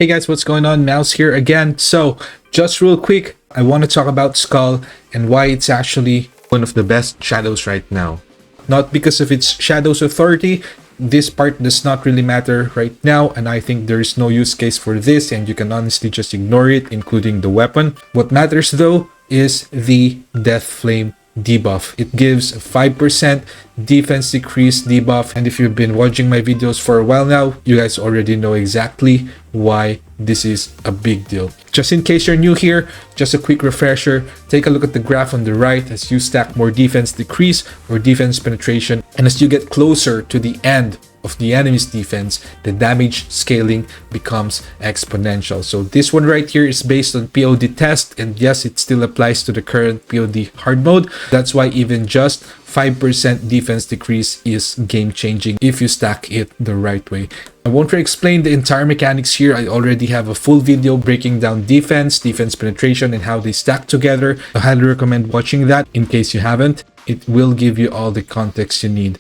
Hey guys, what's going on? Mouse here again. So, just real quick, I want to talk about Skull and why it's actually one of the best shadows right now. Not because of its shadow's authority, this part does not really matter right now, and I think there is no use case for this, and you can honestly just ignore it, including the weapon. What matters though is the Death Flame debuff. It gives a 5% defense decrease debuff, and if you've been watching my videos for a while now, you guys already know exactly why this is a big deal. Just in case you're new here, just a quick refresher, take a look at the graph on the right. As you stack more defense decrease or defense penetration, and as you get closer to the end of the enemy's defense, the damage scaling becomes exponential. So this one right here is based on POD test, and yes, it still applies to the current POD hard mode. That's why even just 5% defense decrease is game changing if you stack it the right way. I won't re-explain the entire mechanics here. I already have a full video breaking down defense penetration, and how they stack together. I highly recommend watching that in case you haven't. It will give you all the context you need.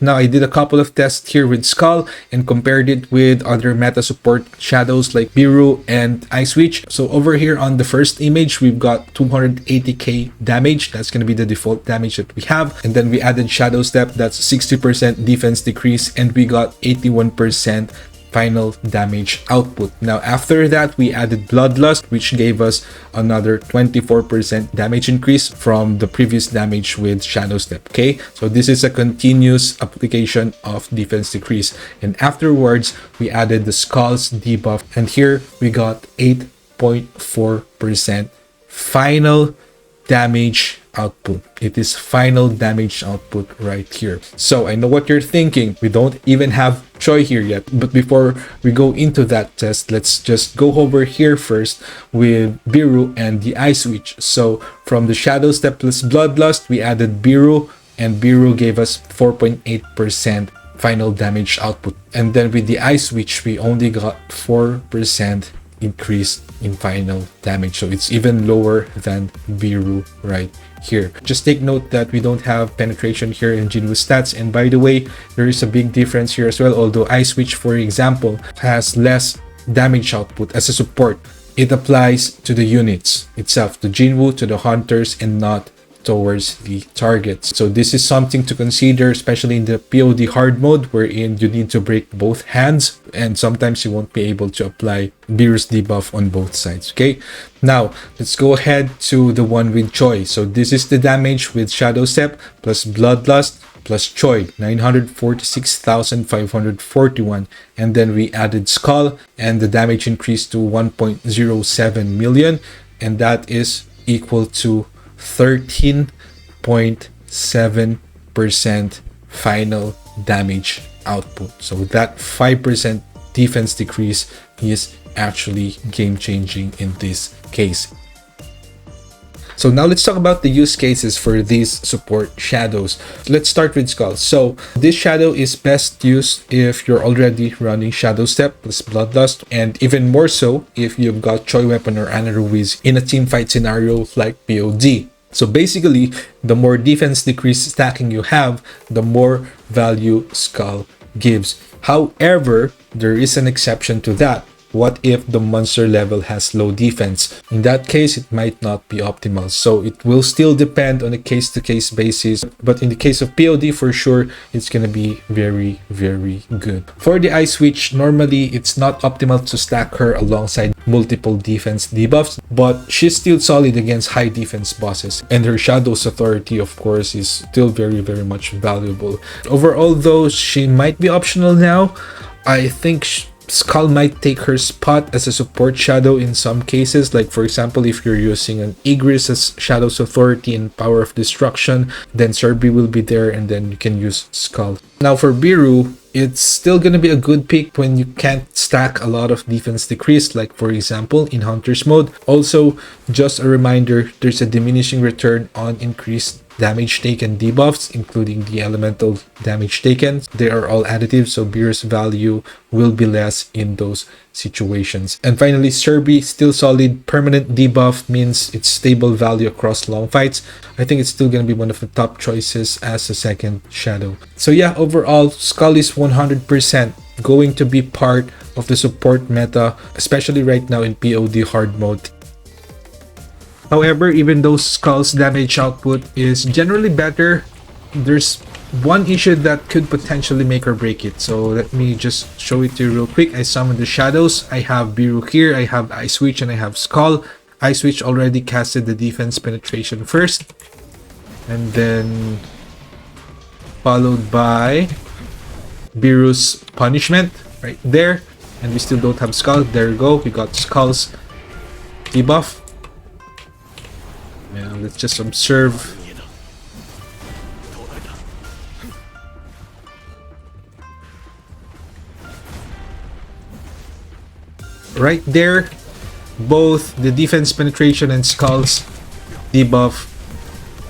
Now, I did a couple of tests here with Skull and compared it with other meta support shadows like Beru and Ice Witch. So over here on the first image, we've got 280k damage. That's going to be the default damage that we have. And then we added Shadow Step. That's 60% defense decrease. And we got 81% final damage output. Now after that, we added Bloodlust, which gave us another 24% damage increase from the previous damage with Shadow Step. Okay, so this is a continuous application of defense decrease, and afterwards we added the Skull's debuff, and here we got 8.4% final damage output. It is final damage output right here. So I know what you're thinking. We don't even have Choi here yet. But before we go into that test, let's just go over here first with Beru and the Ice Witch. So from the Shadow Step plus Bloodlust, we added Beru, and Beru gave us 4.8% final damage output. And then with the Ice Witch, we only got 4% increase in final damage, so it's even lower than Beru right here. Just take note that we don't have penetration here in Jinwoo's stats, and by the way, there is a big difference here as well. Although Ice Witch, for example, has less damage output as a support, it applies to the units itself, to Jinwoo, to the hunters, and not towards the targets. So this is something to consider, especially in the POD hard mode, wherein you need to break both hands, and sometimes you won't be able to apply Beru's debuff on both sides. Okay, now let's go ahead to the one with Choi. So this is the damage with Shadow Step plus Bloodlust plus Choi, 946,541, and then we added Skull, and the damage increased to 1.07 million, and that is equal to 13.7% final damage output. So that 5% defense decrease is actually game changing in this case. So now let's talk about the use cases for these support shadows. Let's start with Skull. So this shadow is best used if you're already running Shadow Step plus Bloodlust, and even more so if you've got Choi Weapon or Ana Ruiz in a team fight scenario like POD. So basically, the more defense decrease stacking you have, the more value Skull gives. However, there is an exception to that. What if the monster level has low defense? In that case, it might not be optimal. So it will still depend on a case-to-case basis. But in the case of POD, for sure, it's going to be very, very good. For the Ice Witch, normally it's not optimal to stack her alongside multiple defense debuffs, but she's still solid against high defense bosses. And her Shadow's authority, of course, is still very, very much valuable. Overall, though, she might be optional now. I think Skull might take her spot as a support shadow in some cases, like for example, if you're using an Igris as Shadow's authority and Power of Destruction, then Cerberus will be there, and then you can use Skull. Now for Beru, it's still going to be a good pick when you can't stack a lot of defense decrease, like for example in Hunter's mode. Also, just a reminder, there's a diminishing return on increased damage taken debuffs, including the elemental damage taken. They are all additive, so Beru's value will be less in those situations. And finally, Cerberus, still solid. Permanent debuff means it's stable value across long fights. I think it's still going to be one of the top choices as a second shadow. So yeah, overall, Skull is 100% going to be part of the support meta, especially right now in POD hard mode. However, even though Skull's damage output is generally better, there's one issue that could potentially make or break it. So let me just show it to you real quick. I summon the shadows. I have Beru here, I have Ice Witch, and I have Skull. Ice Witch already casted the defense penetration first, and then followed by Beru's punishment right there. And we still don't have Skull. There we go. We got Skull's debuff. Now let's just observe. Right there, both the defense penetration and Skull's debuff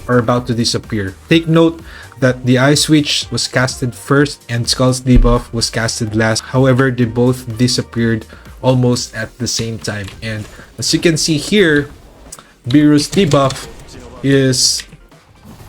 are about to disappear. Take note that the Ice Witch was casted first and Skull's debuff was casted last. However, they both disappeared almost at the same time. And as you can see here, Beru's debuff is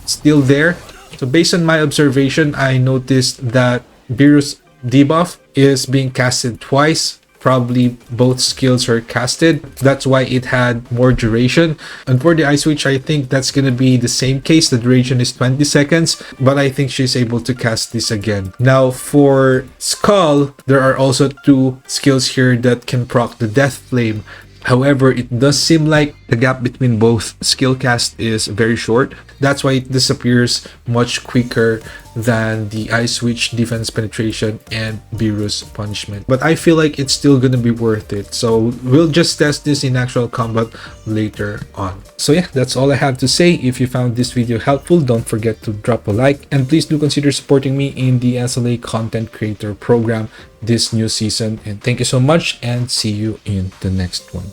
still there. So based on my observation, I noticed that Beru's debuff is being casted twice. Probably both skills are casted. That's why it had more duration. And for the Ice Witch, I think that's gonna be the same case. The duration is 20 seconds, but I think she's able to cast this again. Now for Skull, there are also two skills here that can proc the Death Flame. However, it does seem like the gap between both skill cast is very short. That's why it disappears much quicker than the Ice Witch defense penetration and Beru's punishment. But I feel like it's still gonna be worth it. So we'll just test this in actual combat later on. So yeah, that's all I have to say. If you found this video helpful, don't forget to drop a like. And please do consider supporting me in the SLA Content Creator Program this new season. And thank you so much, and see you in the next one.